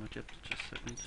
Not yet, just a second.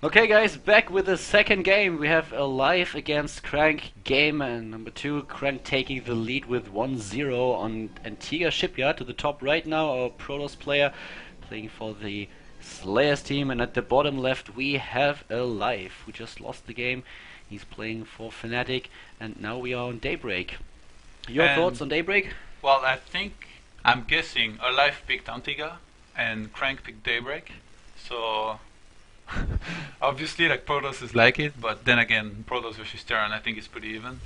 Okay guys, back with the second game. We have aLive against Crank Game, and number 2, Crank taking the lead with 1-0 on Antigua Shipyard. To the top right now, our Protoss player playing for the Slayers team, and at the bottom left we have aLive, who just lost the game. He's playing for Fnatic, and now we are on Daybreak. Your thoughts on Daybreak? Well, I'm guessing aLive picked Antigua and Crank picked Daybreak, so obviously like Protoss is like it, but then again Protoss versus Terran I think is pretty even.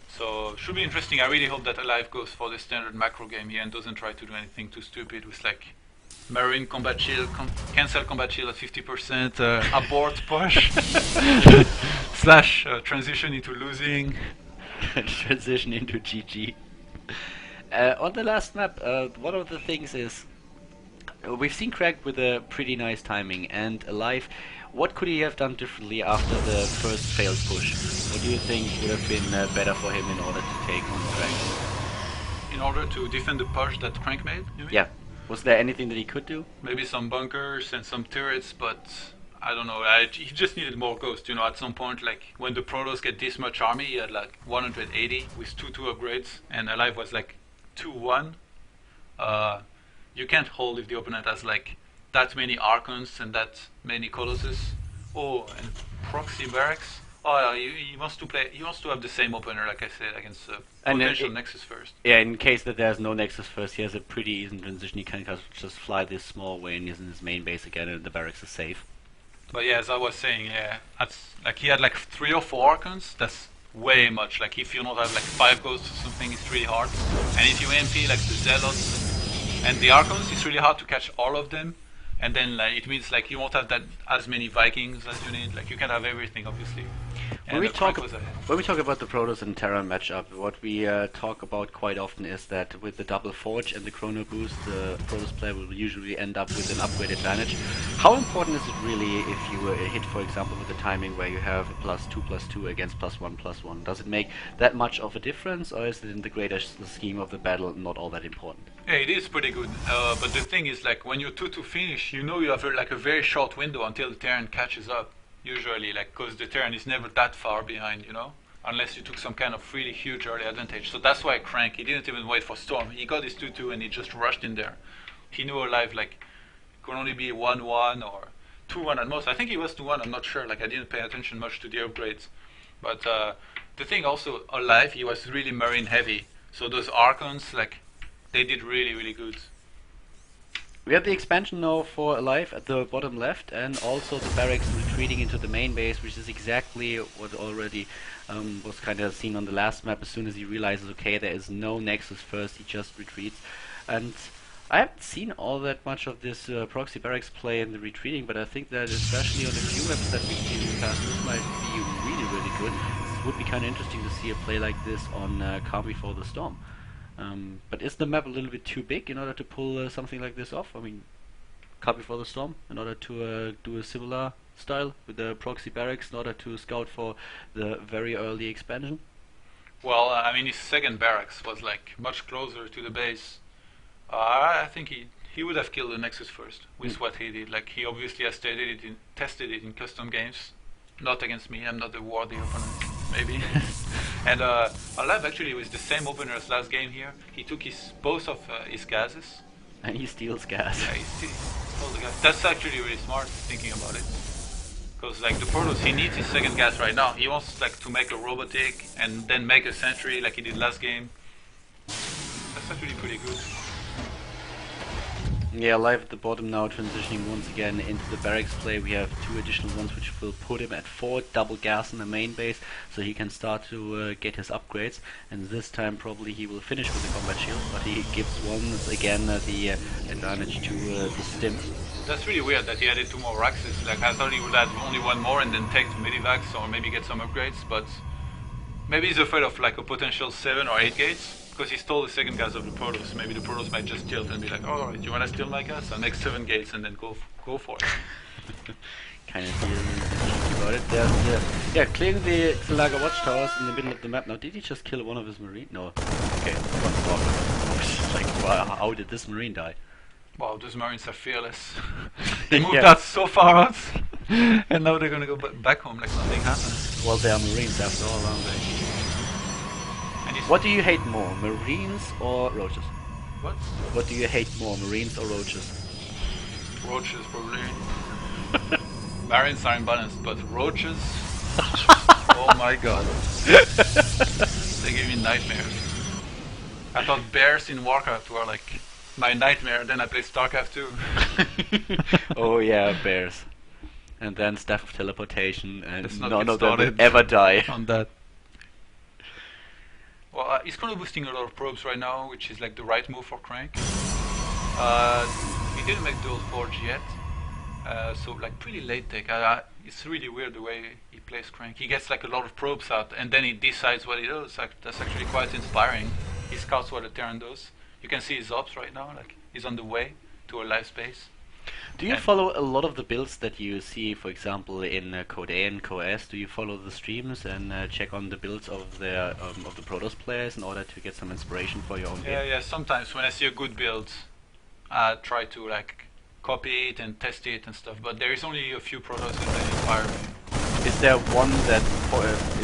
So should be interesting. I really hope that aLive goes for the standard macro game here and doesn't try to do anything too stupid with like Marine combat shield, cancel combat shield at 50%, abort push, slash transition into losing. Transition into GG. On the last map, one of the things is we've seen Crank with a pretty nice timing, and aLive, what could he have done differently after the first failed push? What do you think would have been better for him in order to take on Crank? In order to defend the push that Crank made, you mean? Yeah. Was there anything that he could do? Maybe some bunkers and some turrets, but I don't know. He just needed more ghosts, you know, at some point, like when the Protoss get this much army, he had like 180 with 2-2 upgrades, and aLive was like 2-1. You can't hold if the opponent has like that many Archons and that many Colossus. Oh, and proxy barracks. Oh, yeah, he wants to play. He wants to have the same opener, like I said, against potential Nexus first. Yeah, in case that there's no Nexus first, he has a pretty easy transition. He can just fly this small way and he's in his main base again, and the barracks is safe. But yeah, as I was saying, yeah, that's like he had like 3 or 4 Archons. That's way much. Like if you don't have like 5 ghosts or something, it's really hard. And if you MP like the Zealots and the Archons, it's really hard to catch all of them. And then like it means like you won't have that as many Vikings as you need. Like you can have everything, obviously. When we talk about the Protoss and Terran matchup, what we talk about quite often is that with the double forge and the chrono boost, the Protoss player will usually end up with an upgrade advantage. How important is it really if you hit, for example, with the timing where you have a +2/+2 against +1/+1? Does it make that much of a difference, or is it in the greater scheme of the battle not all that important? Yeah, it is pretty good. But the thing is, like when you're 2-2 finish, you know you have like a very short window until the Terran catches up. Usually, like, because the Terran is never that far behind, you know, unless you took some kind of really huge early advantage. So that's why Crank, he didn't even wait for Storm. He got his 2-2 and he just rushed in there. He knew aLive, like, could only be 1-1 or 2-1 at most. I think he was 2-1, I'm not sure. Like, I didn't pay attention much to the upgrades. But the thing also, aLive, he was really Marine heavy. So those Archons, like, they did really, really good. We have the expansion now for aLive at the bottom left, and also the barracks retreating into the main base, which is exactly what already was kind of seen on the last map. As soon as he realizes, okay, there is no Nexus first, he just retreats. And I haven't seen all that much of this proxy barracks play in the retreating, but I think that especially on a few maps that we've seen in the past, this might be really, really good. It would be kind of interesting to see a play like this on Calm Before the Storm. But is the map a little bit too big in order to pull something like this off? I mean, Calm Before the Storm, in order to do a similar style with the proxy barracks, in order to scout for the very early expansion? Well, I mean, his second barracks was like much closer to the base. I think he would have killed the Nexus first with what he did. Like he obviously has tested it in custom games, not against me. I'm not a worthy opponent, maybe. And aLive actually was the same opener as last game here. He took both of his gases. And he steals gas. Yeah, he stole the gas. That's actually really smart, thinking about it. Because like the Protoss, he needs his second gas right now. He wants like to make a robotic and then make a sentry like he did last game. That's actually pretty good. Yeah, aLive at the bottom now, transitioning once again into the barracks play. We have 2 additional ones which will put him at 4 double gas in the main base, so he can start to get his upgrades. And this time probably he will finish with the combat shield, but he gives once again the advantage to the stim. That's really weird that he added 2 more Raxes. Like I thought he would add only 1 more and then take the Medivacs or maybe get some upgrades, but maybe he's afraid of like a potential 7 or 8 gates. Because he stole the second gas of the Protoss. Maybe the Protoss might just tilt and be like, oh, do you want to steal my gas? I'll make 7 gates and then go for it. Kind of thinking about it. There's clearing the Xelaga watchtowers in the middle of the map. Now, did he just kill one of his marine? No. Okay, like Wow, how did this Marine die? Wow, those Marines are fearless. They moved Yeah. out so far out, and now they're gonna go back home like nothing happened. Well, they are Marines after all, aren't they? And he's What do you hate more, Marines or roaches? what? What do you hate more, Marines or roaches? Roaches probably. Marines are imbalanced, but roaches. Oh my god. They give me nightmares. I thought bears in Warcraft were like my nightmare, then I played StarCraft 2. Oh yeah, bears. And then Staff of Teleportation, and Let's not none get of them will started ever die. on that. Well, he's kind of boosting a lot of probes right now, which is like the right move for Crank. He didn't make dual forge yet, so like pretty late take. It's really weird the way he plays Crank. He gets like a lot of probes out, and then he decides what he does. That's actually quite inspiring. He scouts what the Terran does. You can see his ops right now, like he's on the way to a live space. Do you follow a lot of the builds that you see, for example, in Code A and Code S? Do you follow the streams and check on the builds of the Protoss players in order to get some inspiration for your own game? Yeah. Sometimes when I see a good build, I try to like copy it and test it and stuff. But there is only a few Protoss that inspire me. Is there one that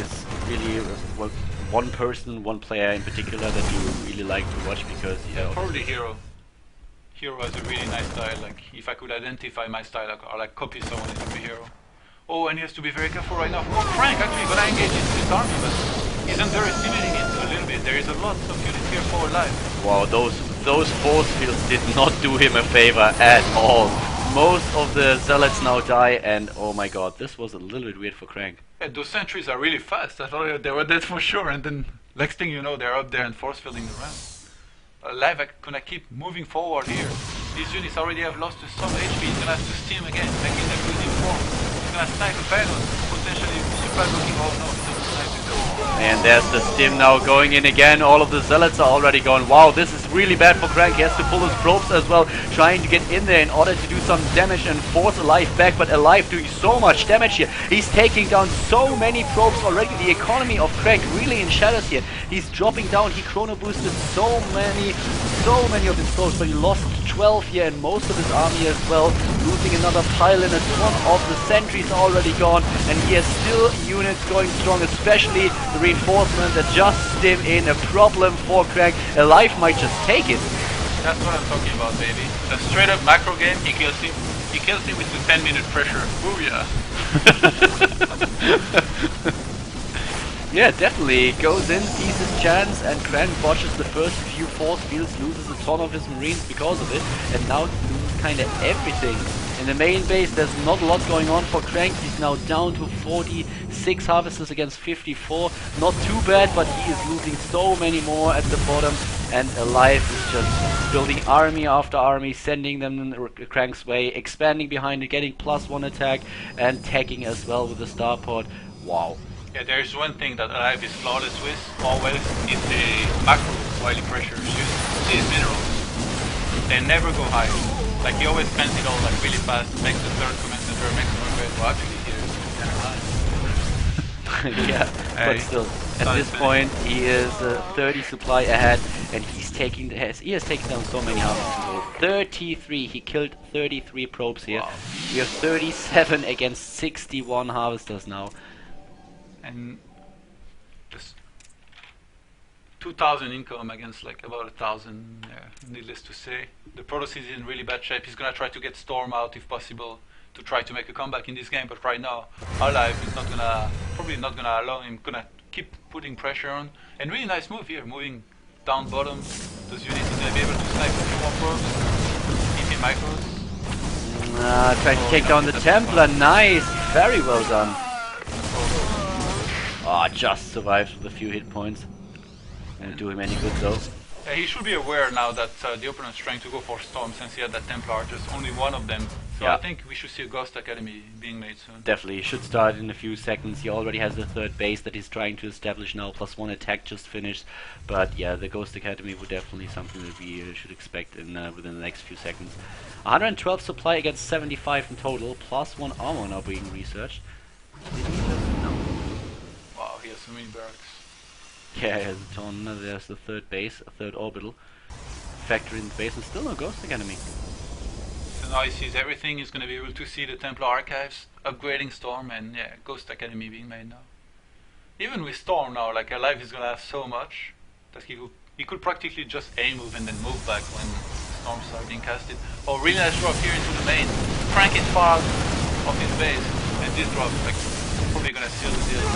is really well, one person, one player in particular that you really like to watch because you know? Probably Hero. Hero has a really nice style. Like if I could identify my style or like copy someone, it would be Hero. Oh, and he has to be very careful right now. Oh, Frank actually gonna engage into his army, but he's underestimating it a little bit. There is a lot of units here for life. Wow, those force fields did not do him a favor at all. Most of the zealots now die, and oh my god, this was a little bit weird for Crank. Yeah, those sentries are really fast. I thought they were dead for sure, and then next thing you know, they're up there and force fielding around. Live gonna keep moving forward here. These units already have lost some HP. He's gonna have to steam again, making them lose in form. He's gonna snipe a payload, potentially supply blocking. Oh no, he doesn't snipe it. And there's the stim now going in again. All of the zealots are already gone. Wow, this is really bad for Crank. He has to pull his probes as well, trying to get in there in order to do some damage and force aLive back. But aLive doing so much damage here. He's taking down so many probes already. The economy of Crank really in shadows here. He's dropping down. He chrono boosted so many of his probes, but he lost 12 here and most of his army as well. Losing another pilot, and one of the sentries already gone, and he has still units going strong, especially the reinforcement that just stim in. A problem for Crank. aLive might just take it. That's what I'm talking about, baby. A straight up macro game, he kills him. He kills him with the 10-minute pressure. Booyah! Yeah, definitely. Goes in, sees his chance, and Crank botches the first few force fields, loses a ton of his Marines because of it, and now loses kind of everything. In the main base, there's not a lot going on for Crank. He's now down to 46 harvesters against 54. Not too bad, but he is losing so many more at the bottom, and aLive is just building army after army, sending them Crank's way, expanding behind it, getting +1 attack, and tagging as well with the starport. Wow. Yeah, there is one thing that aLive is flawless with, always, is the macro while he pressures these minerals. They never go high. Like he always spends it all like really fast, makes the third command center, makes the run rate. Well, actually here it's kind of high. Yeah, but still, at this point he is 30 supply ahead, and he has taken down so many harvesters. 33, he killed 33 probes here. Wow. We have 37 against 61 harvesters now. And just 2,000 income against like about 1,000, needless to say. The Protoss is in really bad shape. He's gonna try to get Storm out if possible to try to make a comeback in this game, but right now aLive is probably not gonna allow him, gonna keep putting pressure on. And really nice move here, moving down bottom. Those units is gonna be able to snipe a few more probes, EP micros. Trying to take down the Templar, nice, very well done. Just survives with a few hit points. Won't do him any good though. Yeah, he should be aware now that the opponent's trying to go for Storm, since he had that Templar, just only one of them. So yeah. I think we should see a Ghost Academy being made soon. Definitely, he should start in a few seconds. He already has the third base that he's trying to establish now, +1 attack just finished. But yeah, the Ghost Academy would definitely something that we should expect in within the next few seconds. 112 supply against 75 in total, +1 armor now being researched. Did he just... No. Wow, he has so many barracks. Yeah, he has a ton. There's the third base, a third orbital. factory in the base, and still no Ghost Academy. So now he sees everything. He's going to be able to see the Templar Archives, upgrading Storm, and yeah, Ghost Academy being made now. Even with Storm now, like aLive is going to have so much that he could practically just A-move and then move back when Storms start being casted. Or really nice drop here into the main. Crank it far off his base, and this drop like probably going to seal the deal.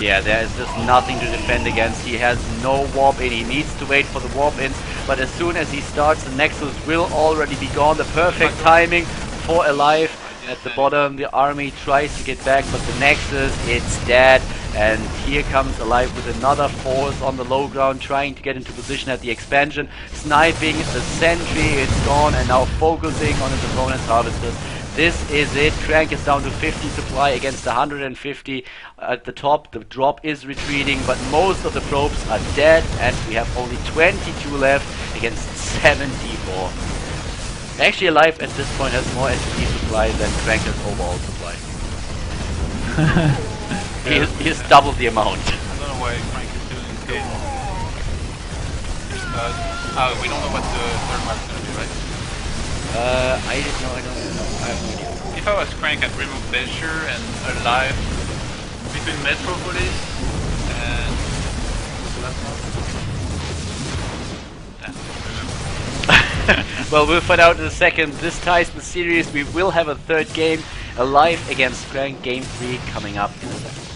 Yeah, there is just nothing to defend against. He has no warp in. He needs to wait for the warp ins, but as soon as he starts, the Nexus will already be gone. The perfect timing for aLive. At the bottom, the army tries to get back, but the Nexus, it's dead. And here comes aLive with another force on the low ground, trying to get into position at the expansion. Sniping the sentry, it's gone, and now focusing on his opponent's harvesters. This is it. Crank is down to 50 supply against 150 at the top. The drop is retreating, but most of the probes are dead, and we have only 22 left against 74. Actually, aLive at this point has more SCP supply than Crank has overall supply. He has doubled the amount. I don't know why Crank is doing this game. We don't know what the third map is going to be, right? I don't know. I have no idea. If I was Crank, I'd remove Belcher and aLive between Metropolis and what's the last one? Well, we'll find out in a second. This ties the series. We will have a third game, aLive against Crank, game 3 coming up in a second.